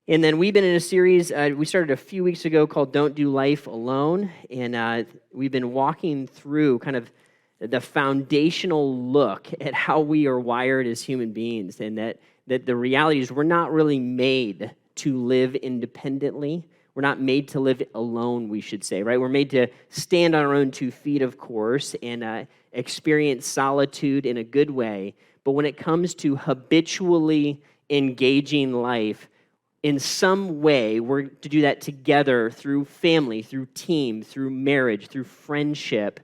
And then we've been in a series we started a few weeks ago called Don't Do Life Alone. And we've been walking through kind of the foundational look at how we are wired as human beings, and that the reality is we're not really made to live independently. We're not made to live alone, we should say, right? We're made to stand on our own 2 feet, of course, and experience solitude in a good way. But when it comes to habitually engaging life, in some way, we're to do that together through family, through team, through marriage, through friendship,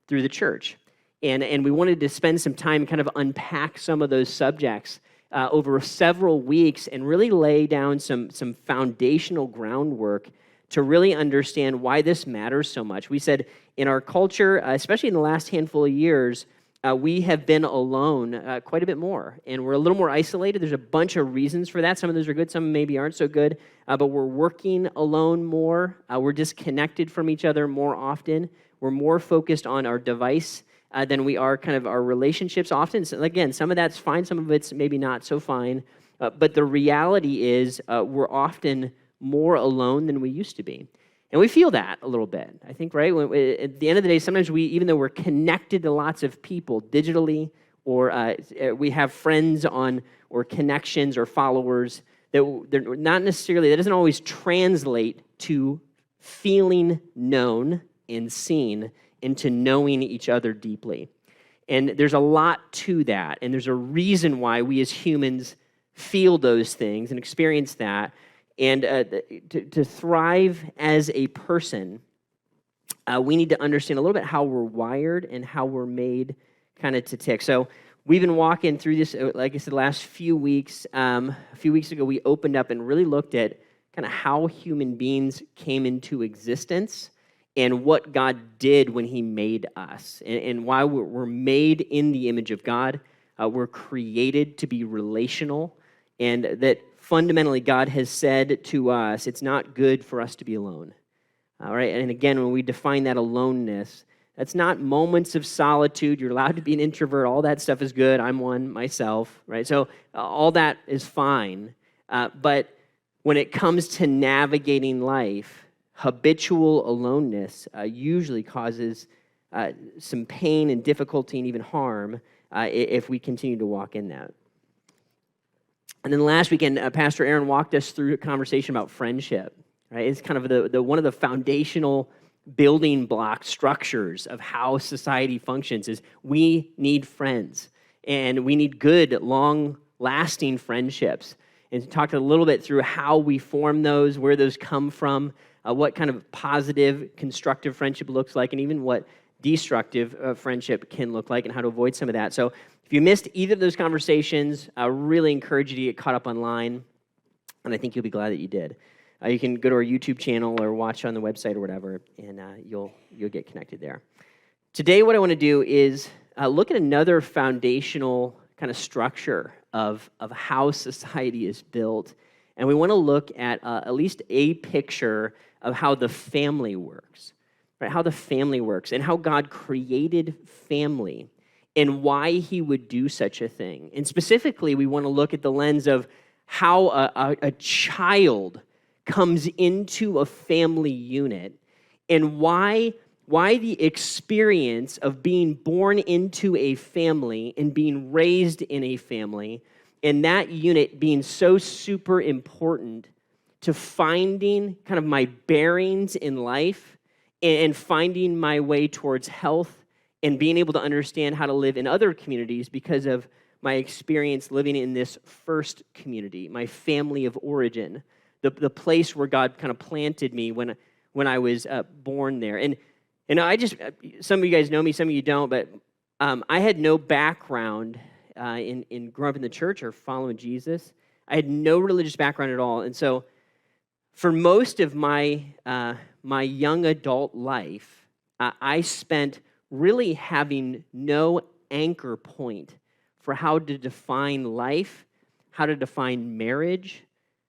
through the church. And we wanted to spend some time kind of unpack some of those subjects over several weeks and really lay down some foundational groundwork to really understand why this matters so much. We said in our culture, especially in the last handful of years, we have been alone quite a bit more, and we're a little more isolated. There's a bunch of reasons for that. Some of those are good, some maybe aren't so good, but we're working alone more. We're disconnected from each other more often. We're more focused on our device than we are kind of our relationships often. So again, some of that's fine, some of it's maybe not so fine, but the reality is we're often more alone than we used to be. And we feel that a little bit, I think, right? At the end of the day, sometimes even though we're connected to lots of people digitally, or we have friends on, or connections or followers, that they're not necessarily, that doesn't always translate to feeling known and seen into knowing each other deeply. And there's a lot to that, and there's a reason why we as humans feel those things and experience that. And to thrive as a person, we need to understand a little bit how we're wired and how we're made kind of to tick. So we've been walking through this, like I said, the last few weeks. A few weeks ago, we opened up and really looked at kind of how human beings came into existence and what God did when he made us, and why we're made in the image of God. We're created to be relational, and that fundamentally God has said to us, it's not good for us to be alone. All right, and again, when we define that aloneness, that's not moments of solitude. You're allowed to be an introvert. All that stuff is good. I'm one myself, right? So all that is fine. But when it comes to navigating life, habitual aloneness usually causes some pain and difficulty and even harm if we continue to walk in that. And then last weekend, Pastor Aaron walked us through a conversation about friendship. Right? It's kind of the one of the foundational building block structures of how society functions is we need friends, and we need good, long-lasting friendships. And talked a little bit through how we form those, where those come from, what kind of positive, constructive friendship looks like, and even what destructive friendship can look like, and how to avoid some of that. So if you missed either of those conversations, I really encourage you to get caught up online, and I think you'll be glad that you did. You can go to our YouTube channel or watch on the website or whatever, and you'll get connected there. Today, what I want to do is look at another foundational kind of structure of how society is built, and we want to look at least a picture of how the family works, right? How the family works and how God created family and why he would do such a thing. And specifically, we want to look at the lens of how a child comes into a family unit, and why the experience of being born into a family and being raised in a family, and that unit being so super important to finding kind of my bearings in life and finding my way towards health and being able to understand how to live in other communities because of my experience living in this first community, my family of origin, the place where God kind of planted me when I was born there. And I just, some of you guys know me, some of you don't, but I had no background in growing up in the church or following Jesus. I had no religious background at all. And so for most of my young adult life, I spent really having no anchor point for how to define life, how to define marriage,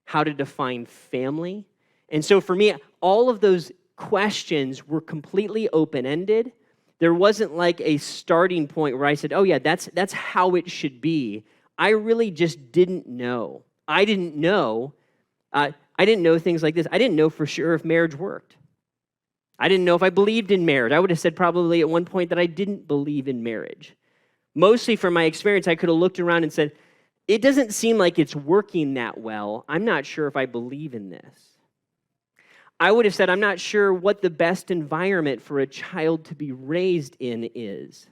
how to define family. And so for me, all of those questions were completely open-ended. There wasn't like a starting point where I said, oh yeah, that's how it should be. I really just didn't know. I didn't know I didn't know things like this. I didn't know for sure if marriage worked. I didn't know if I believed in marriage. I would have said probably at one point that I didn't believe in marriage. Mostly from my experience, I could have looked around and said, it doesn't seem like it's working that well. I'm not sure if I believe in this. I would have said, I'm not sure what the best environment for a child to be raised in is.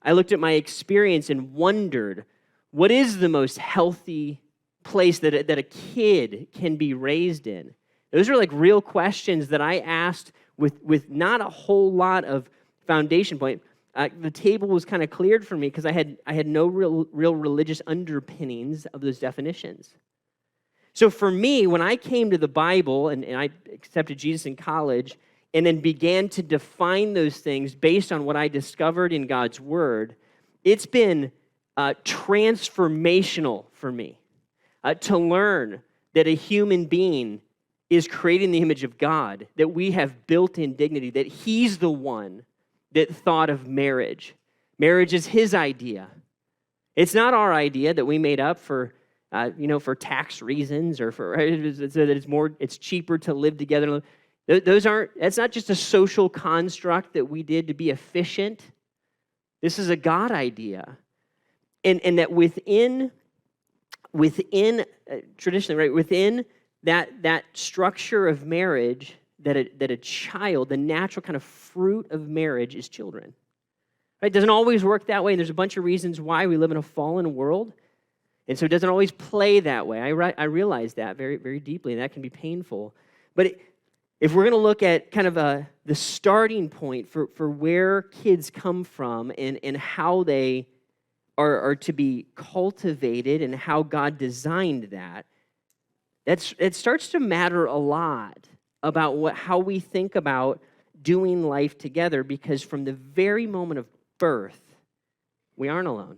I looked at my experience and wondered, what is the most healthy place that a kid can be raised in? Those are like real questions that I asked with not a whole lot of foundation point. The table was kind of cleared for me because I had no real religious underpinnings of those definitions. So for me, when I came to the Bible and I accepted Jesus in college and then began to define those things based on what I discovered in God's Word, it's been transformational for me to learn that a human being is creating the image of God, that we have built-in dignity, that He's the one that thought of marriage. Marriage is His idea. It's not our idea that we made up for tax reasons or so that it's cheaper to live together. That's not just a social construct that we did to be efficient. This is a God idea. And that within traditionally, right, within that structure of marriage, that a child, the natural kind of fruit of marriage is children. Right? It doesn't always work that way, and there's a bunch of reasons why we live in a fallen world. And so it doesn't always play that way. I realize that very, very deeply, and that can be painful. But if we're going to look at kind of the starting point for where kids come from and how they are to be cultivated and how God designed that, it starts to matter a lot about how we think about doing life together, because from the very moment of birth, we aren't alone.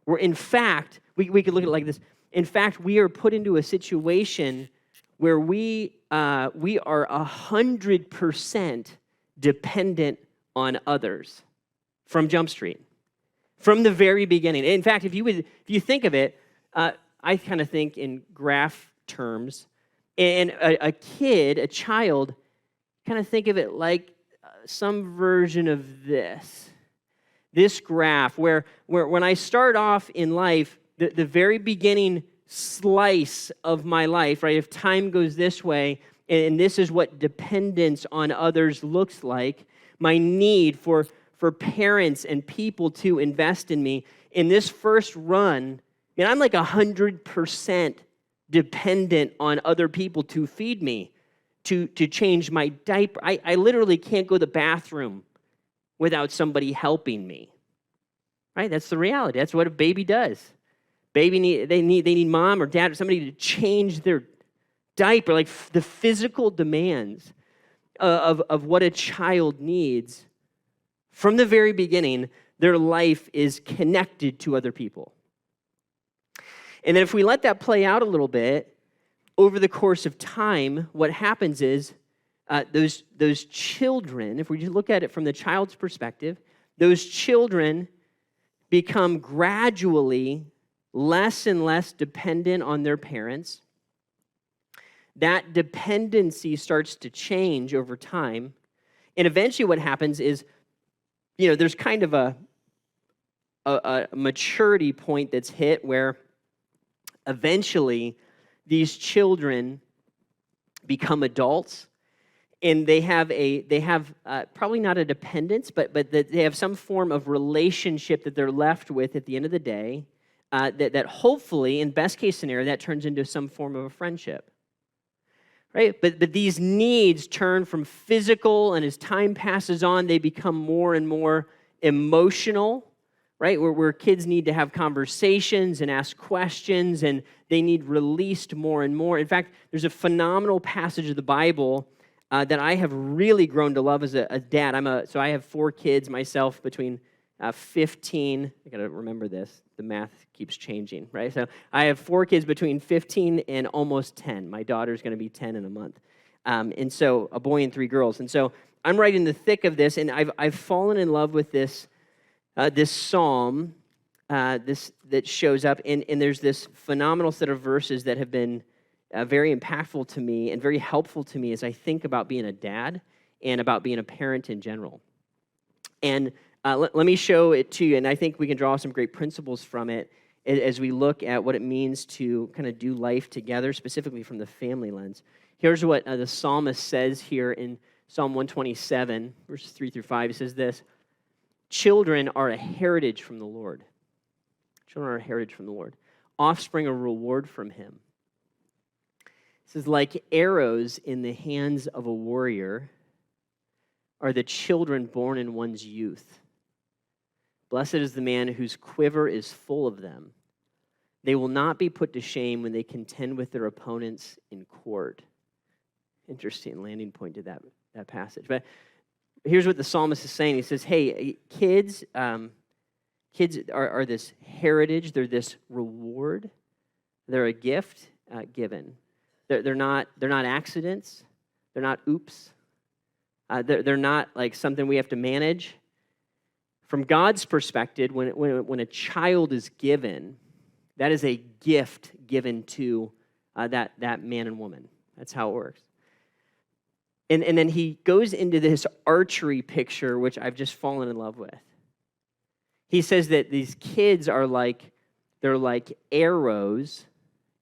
We're, in fact, we could look at it like this. In fact, we are put into a situation where we are 100% dependent on others from Jump Street, from the very beginning. In fact, if you think of it, I kind of think in graph terms, and a child, kind of think of it like some version of this graph, where when I start off in life, the very beginning slice of my life, right, if time goes this way, and this is what dependence on others looks like, my need for parents and people to invest in me, in this first run, and I'm like 100% dependent on other people to feed me, to change my diaper. I literally can't go to the bathroom without somebody helping me. Right? That's the reality. That's what a baby does. They need mom or dad or somebody to change their diaper, like the physical demands of what a child needs. From the very beginning, their life is connected to other people. And then if we let that play out a little bit, over the course of time, what happens is those children, if we just look at it from the child's perspective, those children become gradually less and less dependent on their parents. That dependency starts to change over time. And eventually what happens is, there's kind of a maturity point that's hit where eventually these children become adults, and they have probably not a dependence, but they have some form of relationship that they're left with at the end of the day, that hopefully, in best case scenario, that turns into some form of a friendship. Right? But these needs turn from physical, and as time passes on, they become more and more emotional, right? Where kids need to have conversations and ask questions, and they need released more and more. In fact, there's a phenomenal passage of the Bible that I have really grown to love as a dad. So I have 4 kids myself, between 15. I got to remember this. The math keeps changing, right? So I have 4 kids between 15 and almost 10. My daughter's going to be 10 in a month. And so a boy and 3 girls. And so I'm right in the thick of this, and I've fallen in love with this psalm that shows up, and there's this phenomenal set of verses that have been very impactful to me and very helpful to me as I think about being a dad and about being a parent in general. And let me show it to you, and I think we can draw some great principles from it as we look at what it means to kind of do life together, specifically from the family lens. Here's what the psalmist says here in Psalm 127, verses 3 through 5. He says this: children are a heritage from the Lord. Children are a heritage from the Lord. Offspring a reward from him. It says, like arrows in the hands of a warrior are the children born in one's youth. Blessed is the man whose quiver is full of them. They will not be put to shame when they contend with their opponents in court. Interesting landing point to that passage. But here's what the psalmist is saying. He says, hey, kids are this heritage. They're this reward. They're a gift given. They're not accidents. They're not oops. They're not like something we have to manage. From God's perspective, when a child is given, that is a gift given to that man and woman. That's how it works. And then he goes into this archery picture, which I've just fallen in love with. He says that these kids are they're like arrows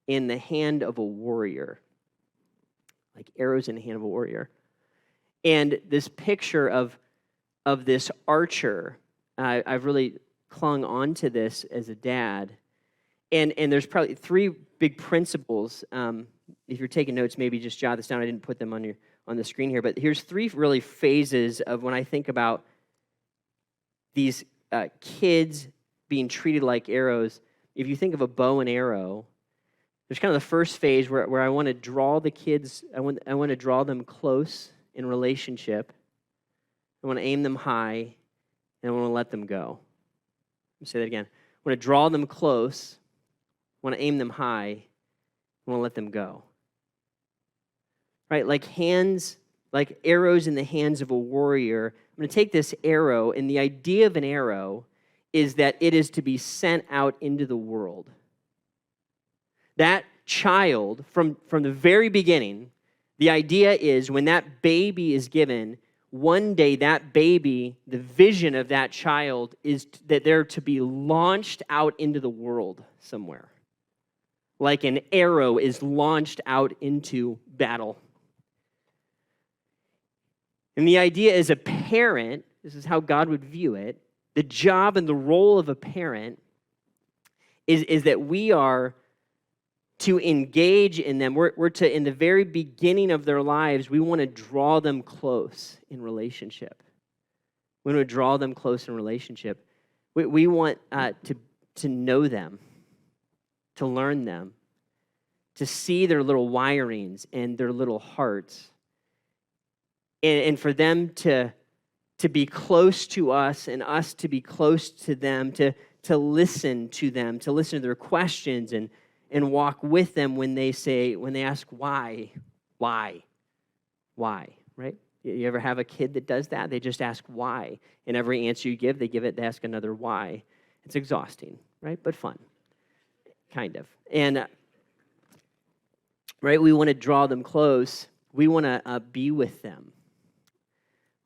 in the hand of a warrior. Like arrows in the hand of a warrior. And this picture of this archer, I've really clung on to this as a dad. And there's probably three big principles. If you're taking notes, maybe just jot this down. I didn't put them on the screen here. But here's three really phases of when I think about these kids being treated like arrows. If you think of a bow and arrow, there's kind of the first phase where I want to draw the kids, I want to draw them close in relationship. I want to aim them high, and I want to let them go. Let me say that again. I want to draw them close, I want to aim them high, I want to let them go. Right? Like arrows in the hands of a warrior. I'm going to take this arrow, and the idea of an arrow is that it is to be sent out into the world. That child, from the very beginning, the idea is when that baby is given, one day that baby, the vision of that child is that they're to be launched out into the world somewhere. Like an arrow is launched out into battle. And the idea as a parent, this is how God would view it, the job and the role of a parent is that we are to engage in them. We're to, in the very beginning of their lives, we want to draw them close in relationship. We want to draw them close in relationship. We want to know them, to learn them, to see their little wirings and their little hearts, and for them to be close to us and us to be close to them, to listen to them, to listen to their questions and walk with them when they ask why, right? You ever have a kid that does that? They just ask why. And every answer you give, they ask another why. It's exhausting, right? But fun, kind of. And, right, we want to draw them close. We want to be with them.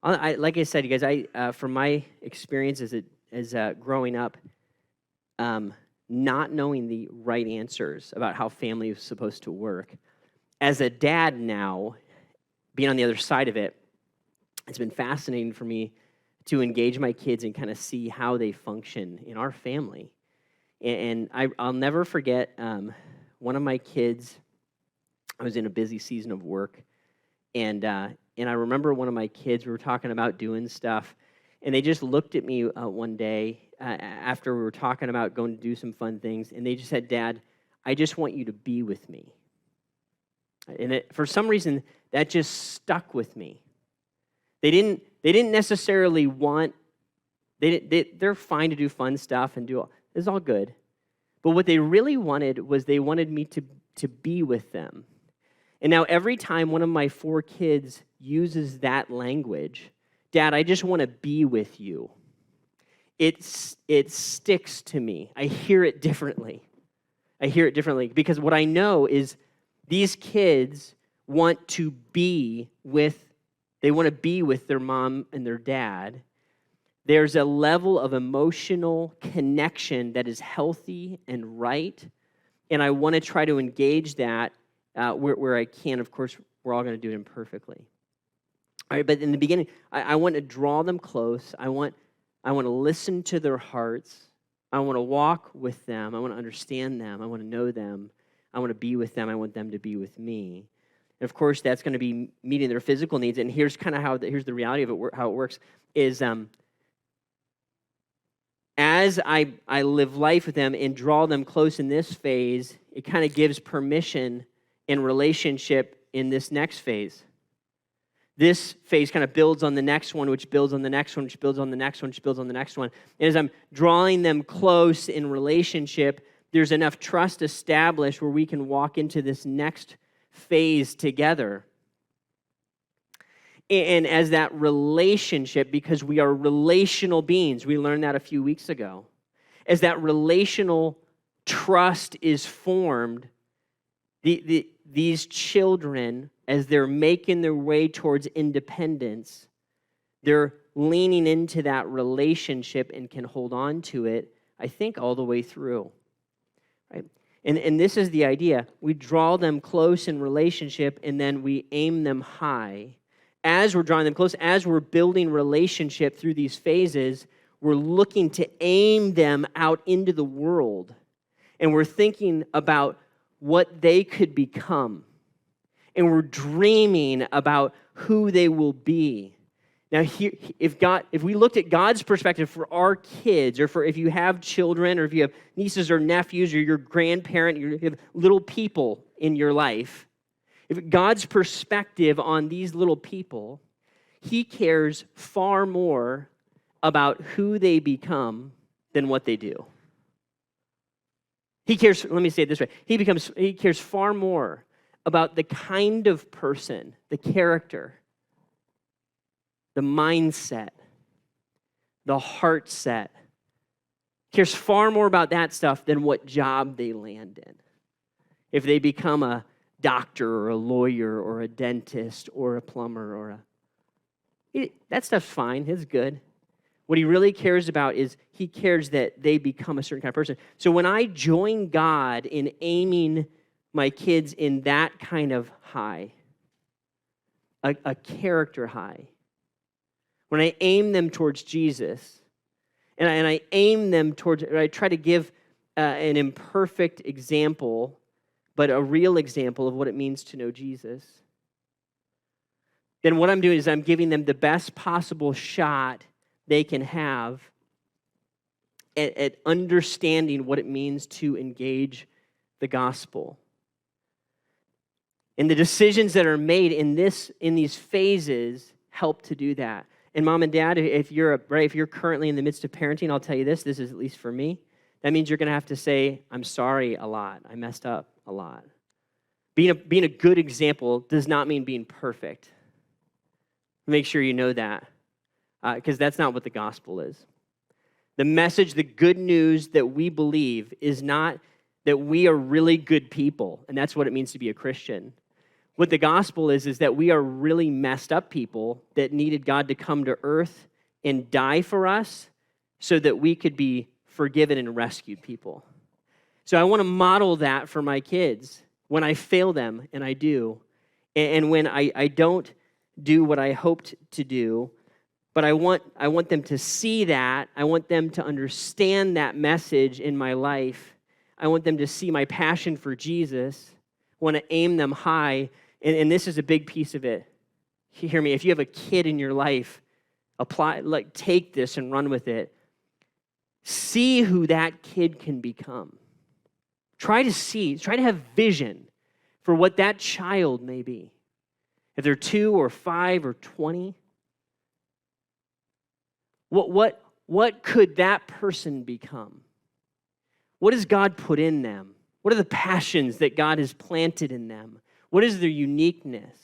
Like I said, you guys, from my experience as growing up, not knowing the right answers about how family is supposed to work, as a dad now, being on the other side of it, it's been fascinating for me to engage my kids and kind of see how they function in our family. And I'll never forget one of my kids. I was in a busy season of work, and I remember one of my kids, we were talking about doing stuff, and they just looked at me one day after we were talking about going to do some fun things, and they just said, "Dad, I just want you to be with me." And for some reason, that just stuck with me. They didn't necessarily want. They're fine to do fun stuff and do all. It's all good, but what they really wanted was they wanted me to be with them. And now every time one of my 4 kids uses that language, "Dad, I just want to be with you," it sticks to me. I hear it differently. Because what I know is These kids want to be with their mom and their dad. There's a level of emotional connection that is healthy and right, and I want to try to engage that where I can. Of course, we're all going to do it imperfectly. All right, but in the beginning, I want to draw them close. I want to listen to their hearts. I want to walk with them. I want to understand them. I want to know them. I want to be with them. I want them to be with me. And of course, that's going to be meeting their physical needs. And here's kind of here's the reality of it, how it works, is as I live life with them and draw them close in this phase, it kind of gives permission and relationship in this next phase. This phase kind of builds on the next one, which builds on the next one, which builds on the next one, which builds on the next one. And as I'm drawing them close in relationship, there's enough trust established where we can walk into this next phase together. And as that relationship, because we are relational beings, we learned that a few weeks ago. As that relational trust is formed, these children, as they're making their way towards independence, they're leaning into that relationship and can hold on to it, I think, all the way through. Right? And this is the idea. We draw them close in relationship, and then we aim them high. As we're drawing them close, as we're building relationship through these phases, we're looking to aim them out into the world. And we're thinking about what they could become. And we're dreaming about who they will be. Now, here, if we looked at God's perspective for our kids, or for if you have children, or if you have nieces or nephews, or your grandparent, you have little people in your life, if God's perspective on these little people, he cares far more about who they become than what they do. He cares, let me say it this way, he cares far more about the kind of person, the character, the mindset, the heart set. Cares far more about that stuff than what job they land in. If they become a doctor or a lawyer or a dentist or a plumber that stuff's fine, it's good. What he really cares about is he cares that they become a certain kind of person. So when I join God in aiming my kids in that kind of high, a character high, when I aim them towards Jesus, and I aim them towards, I try to give an imperfect example, but a real example of what it means to know Jesus, then what I'm doing is I'm giving them the best possible shot they can have at understanding what it means to engage the gospel. And the decisions that are made in these phases help to do that. And mom and dad, if you're currently in the midst of parenting, I'll tell you this is at least for me, that means you're going to have to say, I'm sorry a lot. I messed up a lot. Being a good example does not mean being perfect. Make sure you know that, because that's not what the gospel is. The message, the good news that we believe is not that we are really good people, and that's what it means to be a Christian. What the gospel is that we are really messed up people that needed God to come to earth and die for us so that we could be forgiven and rescued people. So I want to model that for my kids when I fail them, and I do, and when I don't do what I hoped to do, but I want them to see that. I want them to understand that message in my life. I want them to see my passion for Jesus. I want to aim them high, and this is a big piece of it. Hear me, if you have a kid in your life, take this and run with it. See who that kid can become. Try to have vision for what that child may be. If they're 2 or 5 or 20, what could that person become? What does God put in them? What are the passions that God has planted in them? What is their uniqueness?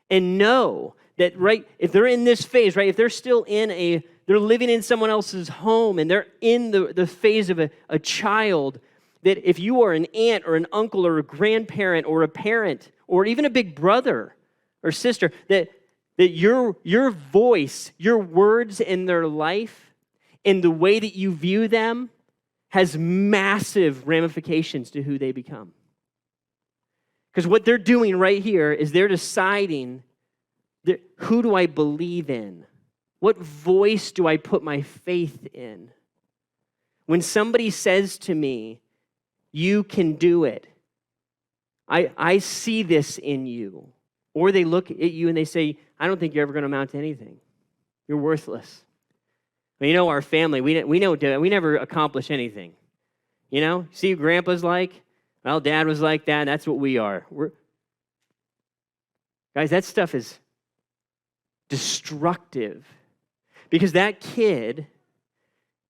And know that, right, if they're in this phase, right, if they're still they're living in someone else's home and they're in the phase of a child, that if you are an aunt or an uncle or a grandparent or a parent or even a big brother or sister, that your voice, your words in their life, in the way that you view them, has massive ramifications to who they become. Because what they're doing right here is they're deciding, who do I believe in? What voice do I put my faith in? When somebody says to me, you can do it, I see this in you. Or they look at you and they say, I don't think you're ever going to amount to anything. You're worthless. Well, you know, our family, we never accomplish anything. You know, see who Grandpa's like? Well, Dad was like that. That's what we are. Guys, that stuff is destructive. Because that kid,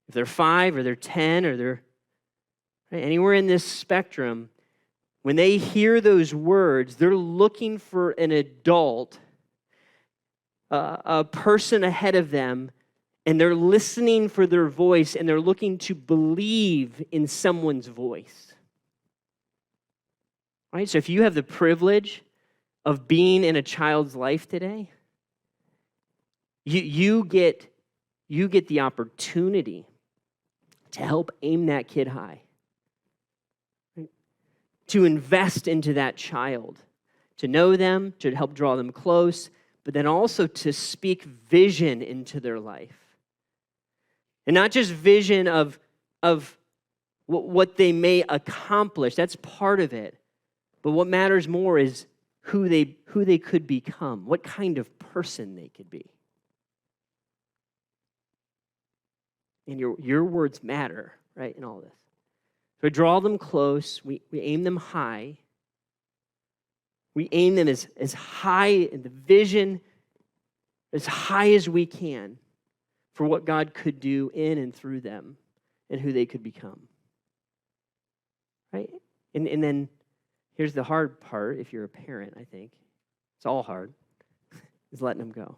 if they're 5 or they're 10 or they're anywhere in this spectrum, when they hear those words, they're looking for an adult, a person ahead of them, and they're listening for their voice, and they're looking to believe in someone's voice. Right? So if you have the privilege of being in a child's life today, you get the opportunity to help aim that kid high, right? To invest into that child, to know them, to help draw them close, but then also to speak vision into their life. And not just vision of what they may accomplish, that's part of it. But what matters more is who they could become, what kind of person they could be. And your words matter, right, in all this. So we draw them close, we aim them high. We aim them as high in the vision, as high as we can for what God could do in and through them and who they could become. Right? And then here's the hard part, if you're a parent, I think. It's all hard, is letting them go.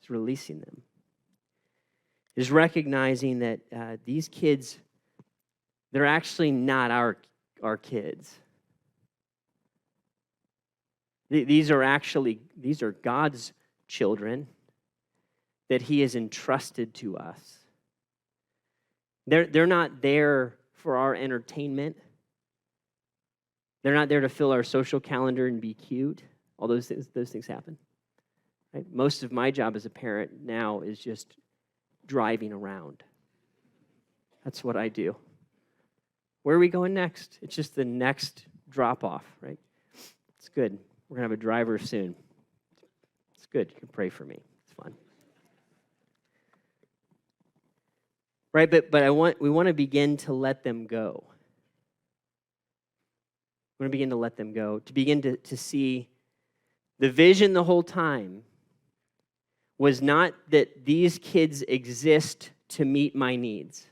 It's releasing them. Is recognizing that these kids, they're actually not our kids. These are God's children that He has entrusted to us. They're not there for our entertainment. They're not there to fill our social calendar and be cute. All those things happen. Right? Most of my job as a parent now is just driving around. That's what I do. Where are we going next? It's just the next drop off, right? It's good. We're going to have a driver soon. It's good. You can pray for me. It's fun. Right, but we want to begin to let them go. We want to begin to let them go, to begin to see the vision the whole time was not that these kids exist to meet my needs.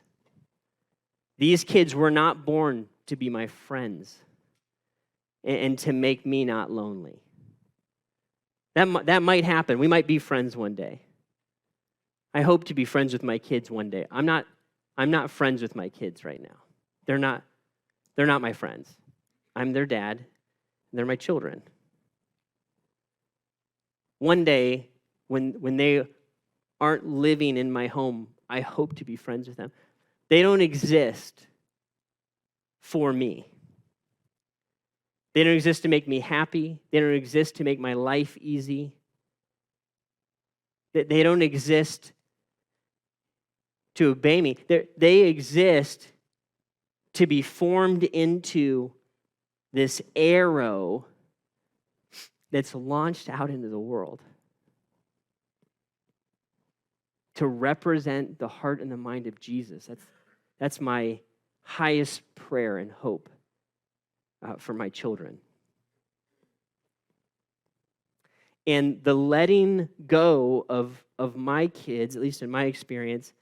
These kids were not born to be my friends and to make me not lonely. That might happen. We might be friends one day. I hope to be friends with my kids one day. I'm not friends with my kids right now. They're not my friends. I'm their dad, and they're my children. One day, when they aren't living in my home, I hope to be friends with them. They don't exist for me. They don't exist to make me happy. They don't exist to make my life easy. They don't exist to obey me. They exist to be formed into this arrow that's launched out into the world to represent the heart and the mind of Jesus. That's my highest prayer and hope for my children. And the letting go of my kids, at least in my experience,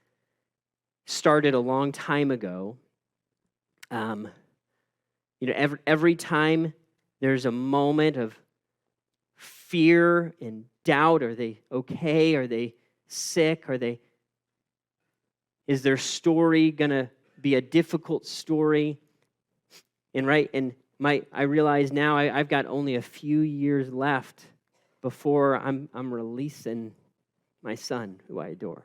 started a long time ago. Every time there's a moment of fear and doubt, are they okay? Are they sick? Is their story going to be a difficult story. And I realize now I've got only a few years left before I'm releasing my son, who I adore.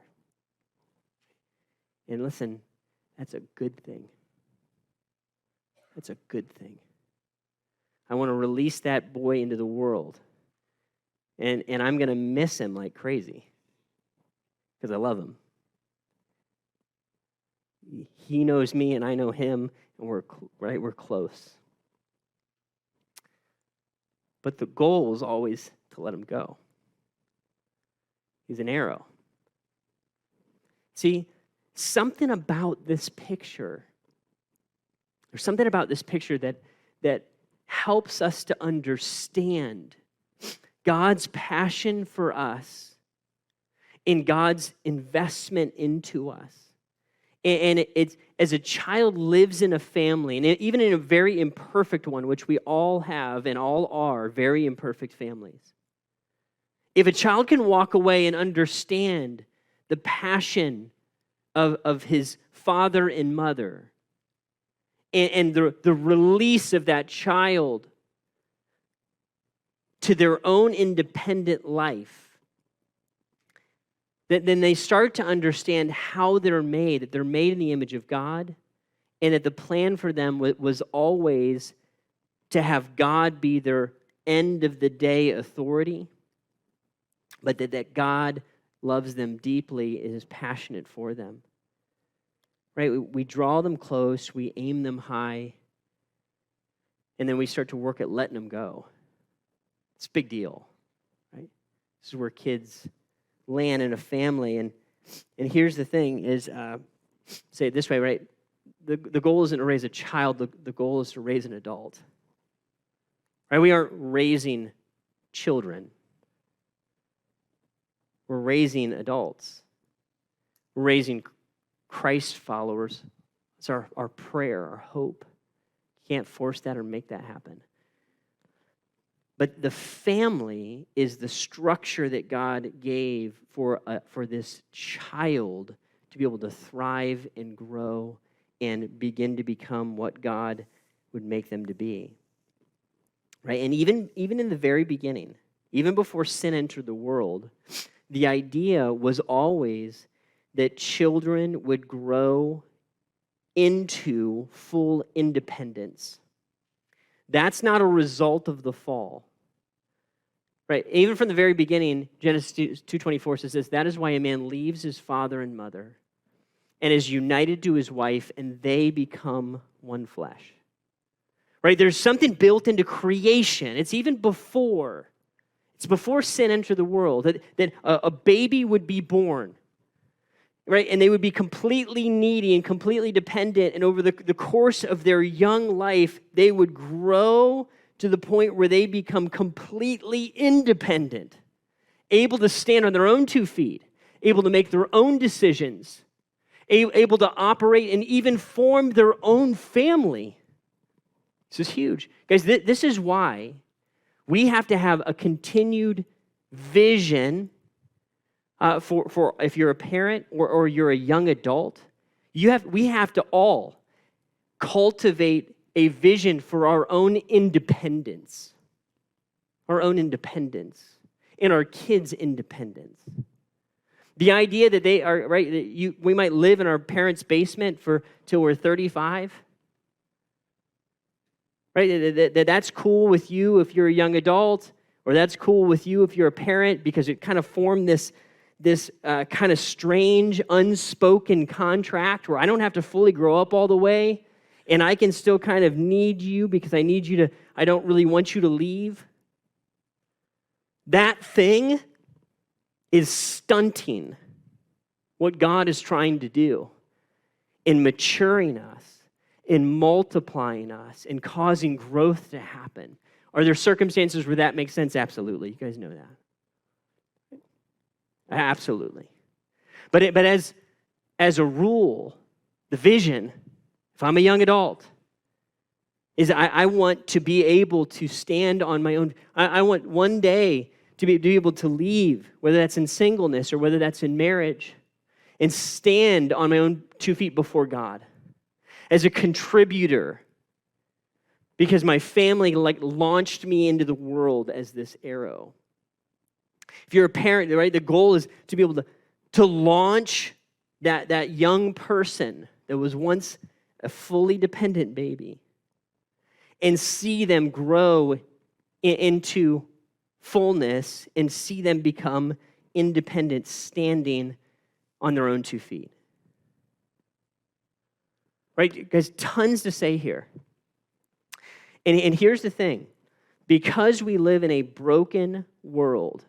And listen, that's a good thing. That's a good thing. I want to release that boy into the world. And I'm going to miss him like crazy because I love him. He knows me and I know him, and we're close. But the goal is always to let him go. He's an arrow. See, something about this picture, there's something about this picture that helps us to understand God's passion for us and God's investment into us. And it's as a child lives in a family, and even in a very imperfect one, which we all have and all are very imperfect families. If a child can walk away and understand the passion of his father and mother, and the release of that child to their own independent life, then they start to understand how they're made, that they're made in the image of God, and that the plan for them was always to have God be their end-of-the-day authority, but that God loves them deeply and is passionate for them. Right? We draw them close, we aim them high, and then we start to work at letting them go. It's a big deal, right? This is where kids land in a family, and here's the thing is, say it this way, right? The goal isn't to raise a child, the goal is to raise an adult. Right? We aren't raising children. We're raising adults. We're raising Christ followers. It's our prayer, our hope. You can't force that or make that happen. But the family is the structure that God gave for this child to be able to thrive and grow and begin to become what God would make them to be. Right? And even in the very beginning, even before sin entered the world, the idea was always that children would grow into full independence. That's not a result of the fall. Right? Even from the very beginning, Genesis 2:24 says this, that is why a man leaves his father and mother and is united to his wife, and they become one flesh. Right? There's something built into creation. It's even before. It's before sin entered the world, that a baby would be born. Right? And they would be completely needy and completely dependent, and over the course of their young life, they would grow to the point where they become completely independent, able to stand on their own 2 feet, able to make their own decisions, able to operate and even form their own family. This is huge. Guys, this is why we have to have a continued vision for if you're a parent or you're a young adult. We have to all cultivate a vision for our own independence, and our kids' independence. The idea that they are, right, we might live in our parents' basement till we're 35, right? That's cool with you if you're a young adult, or that's cool with you if you're a parent, because it kind of formed this kind of strange, unspoken contract where I don't have to fully grow up all the way, and I can still kind of need you because I don't really want you to leave. That thing is stunting what God is trying to do in maturing us, in multiplying us, in causing growth to happen. Are there circumstances where that makes sense? Absolutely. You guys know that. Absolutely. But as a rule, the vision, if I'm a young adult, is I want to be able to stand on my own. I want one day to be able to leave, whether that's in singleness or whether that's in marriage, and stand on my own 2 feet before God. as a contributor, because my family launched me into the world as this arrow. If you're a parent, right, the goal is to be able to launch that young person that was once a fully dependent baby and see them grow into fullness and see them become independent, standing on their own 2 feet. Right? There's tons to say here. And here's the thing. Because we live in a broken world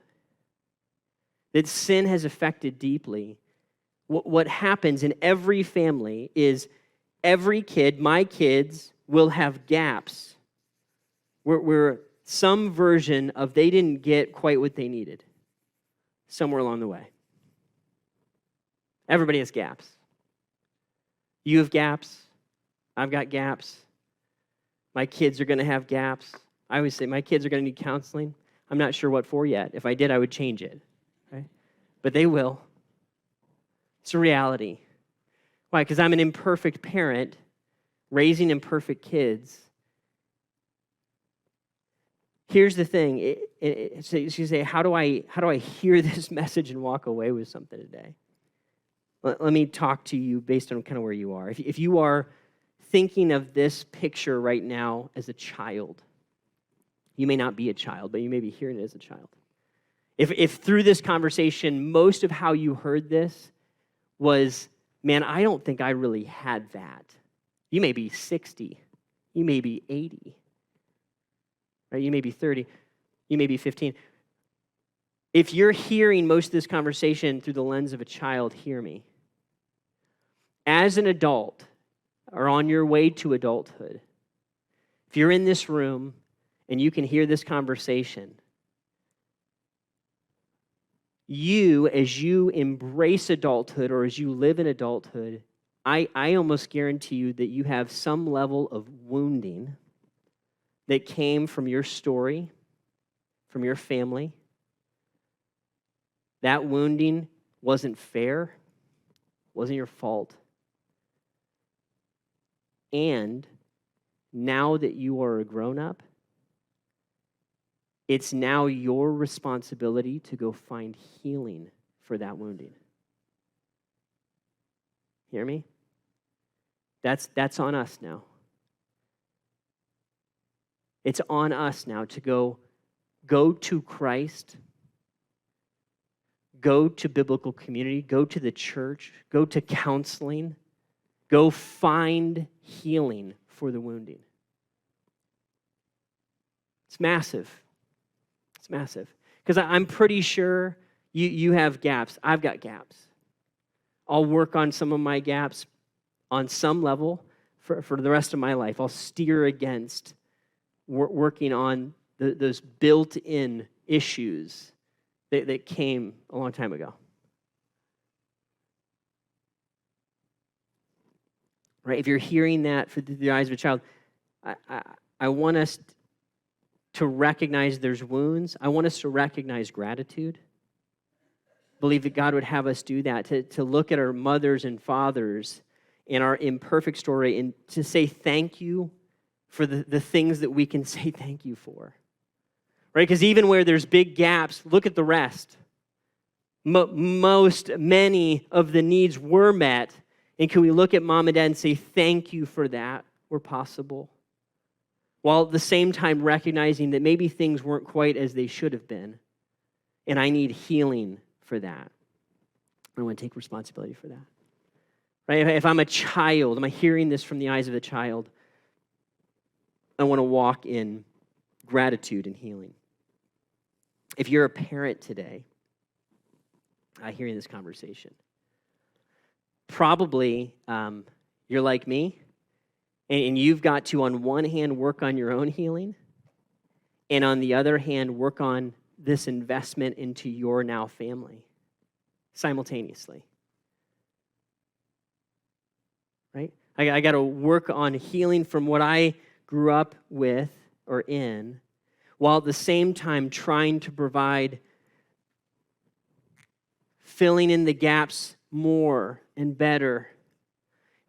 that sin has affected deeply, what happens in every family is every kid, my kids, will have gaps where some version of they didn't get quite what they needed somewhere along the way. Everybody has gaps. You have gaps. I've got gaps. My kids are going to have gaps. I always say my kids are going to need counseling. I'm not sure what for yet. If I did, I would change it. Right? But they will. It's a reality. Why? Because I'm an imperfect parent raising imperfect kids. Here's the thing. So you say, how do I hear this message and walk away with something today? Let me talk to you based on kind of where you are. If you are thinking of this picture right now as a child, you may not be a child, but you may be hearing it as a child. If through this conversation, most of how you heard this was, man, I don't think I really had that. You may be 60. You may be 80. Right? You may be 30. You may be 15. If you're hearing most of this conversation through the lens of a child, hear me. As an adult, or on your way to adulthood, if you're in this room and you can hear this conversation, you, as you embrace adulthood or as you live in adulthood, I almost guarantee you that you have some level of wounding that came from your story, from your family. That wounding wasn't fair, wasn't your fault. And now that you are a grown-up, it's now your responsibility to go find healing for that wounding. Hear me? That's on us now. It's on us now to go to Christ, go to biblical community, go to the church, go to counseling, go find healing for the wounding. It's massive. It's massive. Because I'm pretty sure you have gaps. I've got gaps. I'll work on some of my gaps on some level for the rest of my life. I'll steer against working on those built-in issues that came a long time ago. Right? If you're hearing that through the eyes of a child, I want us to recognize there's wounds. I want us to recognize gratitude. Believe that God would have us do that, to look at our mothers and fathers in our imperfect story and to say thank you for the things that we can say thank you for. Right? Because even where there's big gaps, look at the rest. Many of the needs were met. And can we look at mom and dad and say thank you for that where possible? While at the same time recognizing that maybe things weren't quite as they should have been. And I need healing for that. I want to take responsibility for that. Right? If I'm a child, am I hearing this from the eyes of a child? I want to walk in gratitude and healing. If you're a parent today, hearing this conversation, probably you're like me, and you've got to, on one hand, work on your own healing, and on the other hand, work on this investment into your now family simultaneously. Right? I got to work on healing from what I grew up with or in, while at the same time trying to provide filling in the gaps more and better.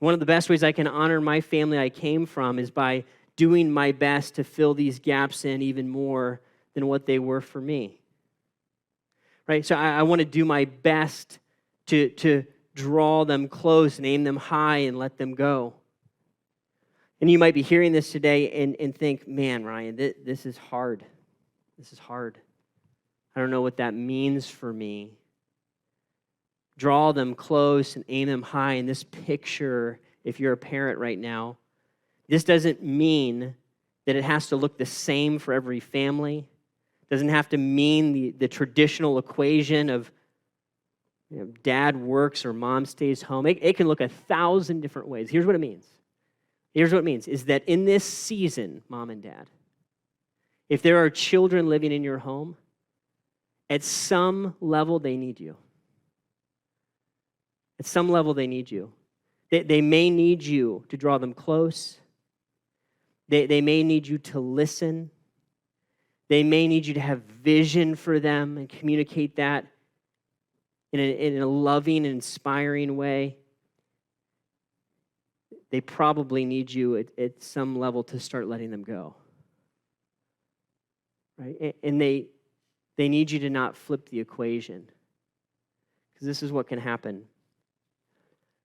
One of the best ways I can honor my family I came from is by doing my best to fill these gaps in even more than what they were for me. Right? So I want to do my best to draw them close and aim them high and let them go. And you might be hearing this today and think, man, Ryan, this is hard. This is hard. I don't know what that means for me. Draw them close and aim them high. And this picture, if you're a parent right now, this doesn't mean that it has to look the same for every family. It doesn't have to mean the traditional equation of dad works or mom stays home. It can look 1,000 different ways. Here's what it means. Here's what it means, is that in this season, mom and dad, if there are children living in your home, at some level they need you. At some level they need you. They may need you to draw them close. They may need you to listen. They may need you to have vision for them and communicate that in a loving and inspiring way. They probably need you at some level to start letting them go. Right? And they need you to not flip the equation. Because this is what can happen.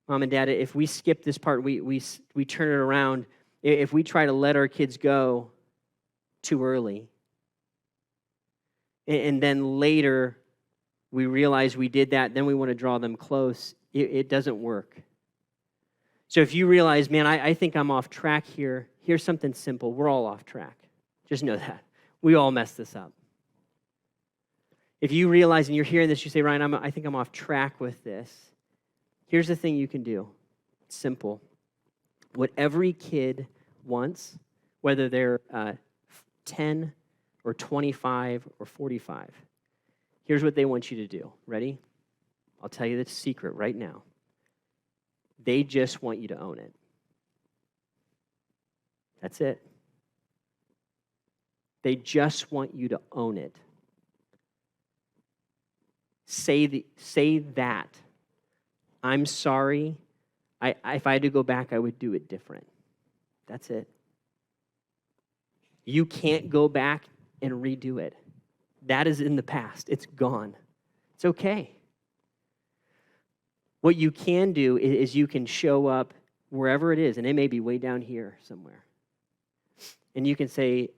Mom and Dad, if we skip this part, we turn it around. If we try to let our kids go too early, and then later we realize we did that, then we want to draw them close, it doesn't work. So if you realize, man, I think I'm off track here, here's something simple. We're all off track. Just know that. We all mess this up. If you realize and you're hearing this, you say, Ryan, I think I'm off track with this. Here's the thing you can do. It's simple. What every kid wants, whether they're 10 or 25 or 45, here's what they want you to do. Ready? I'll tell you the secret right now. They just want you to own it. That's it. They just want you to own it. Say that. I'm sorry. If I had to go back, I would do it different. That's it. You can't go back and redo it. That is in the past. It's gone. It's okay. What you can do is you can show up wherever it is, and it may be way down here somewhere. And you can say,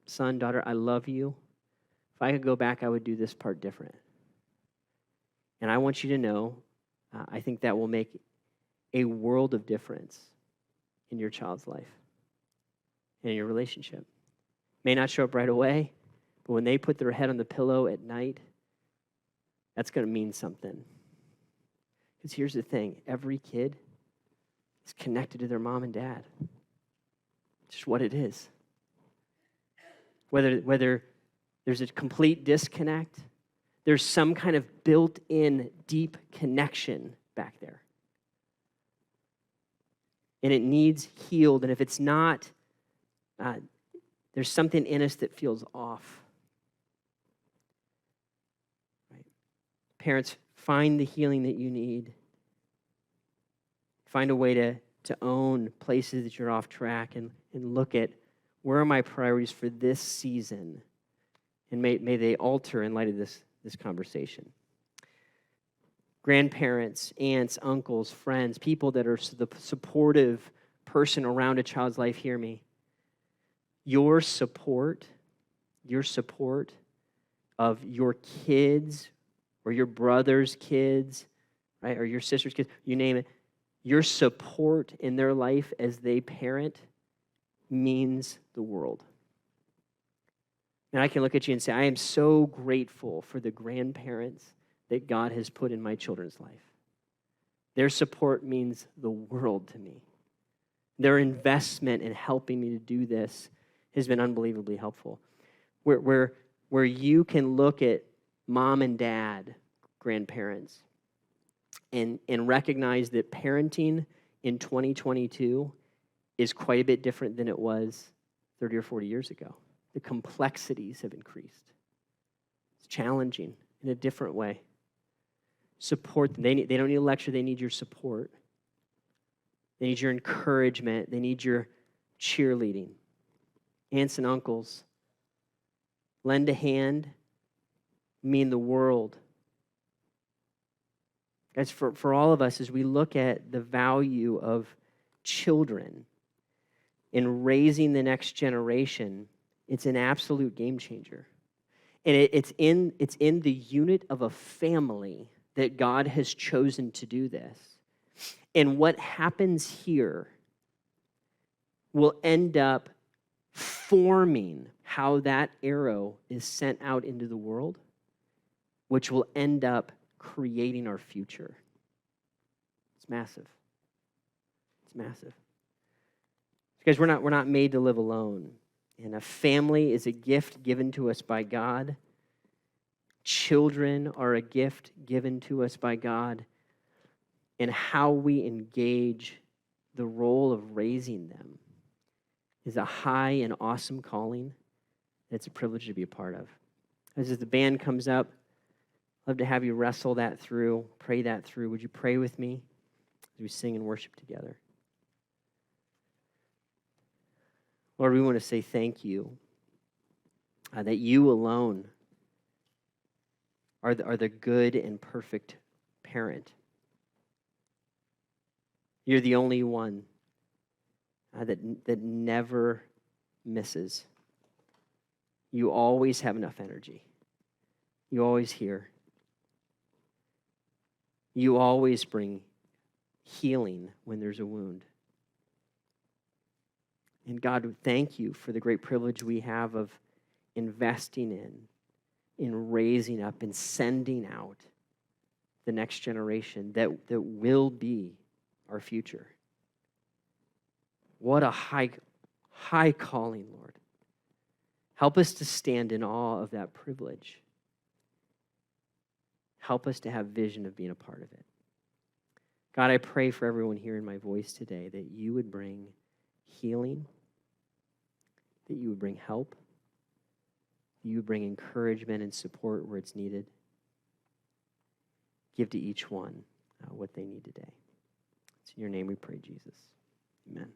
son, daughter, I love you. If I could go back, I would do this part different. And I want you to know, I think that will make a world of difference in your child's life and in your relationship. May not show up right away, but when they put their head on the pillow at night, that's going to mean something. Because here's the thing, every kid is connected to their mom and dad. It's just what it is. Whether there's a complete disconnect, there's some kind of built-in deep connection back there. And it needs healed. And if it's not, there's something in us that feels off. Right? Parents, find the healing that you need. Find a way to own places that you're off track and look at where are my priorities for this season. And may they alter in light of this conversation. Grandparents, aunts, uncles, friends, people that are the supportive person around a child's life, hear me. Your support of your kids or your brother's kids, right, or your sister's kids, you name it, your support in their life as they parent means the world. And I can look at you and say, I am so grateful for the grandparents that God has put in my children's life. Their support means the world to me. Their investment in helping me to do this has been unbelievably helpful. Where you can look at mom and dad, grandparents, and recognize that parenting in 2022 is quite a bit different than it was 30 or 40 years ago. The complexities have increased. It's challenging in a different way. Support them. They don't need a lecture. They need your support. They need your encouragement. They need your cheerleading. Aunts and uncles, lend a hand, mean the world. Guys, for all of us, as we look at the value of children in raising the next generation, it's an absolute game changer. And it's in the unit of a family that God has chosen to do this. And what happens here will end up forming how that arrow is sent out into the world, which will end up creating our future. It's massive. It's massive. Because we're not made to live alone. And a family is a gift given to us by God. Children are a gift given to us by God. And how we engage the role of raising them is a high and awesome calling. It's a privilege to be a part of. As the band comes up, I'd love to have you wrestle that through, pray that through. Would you pray with me as we sing and worship together? Lord, we want to say thank you that you alone are the good and perfect parent. You're the only one that never misses. You always have enough energy. You always hear. You always bring healing when there's a wound. And God, thank you for the great privilege we have of investing in raising up and sending out the next generation that will be our future. What a high calling, Lord. Help us to stand in awe of that privilege. Help us to have vision of being a part of it. God, I pray for everyone hearing my voice today that you would bring healing, that you would bring help, that you would bring encouragement and support where it's needed. Give to each one what they need today. It's in your name we pray, Jesus. Amen.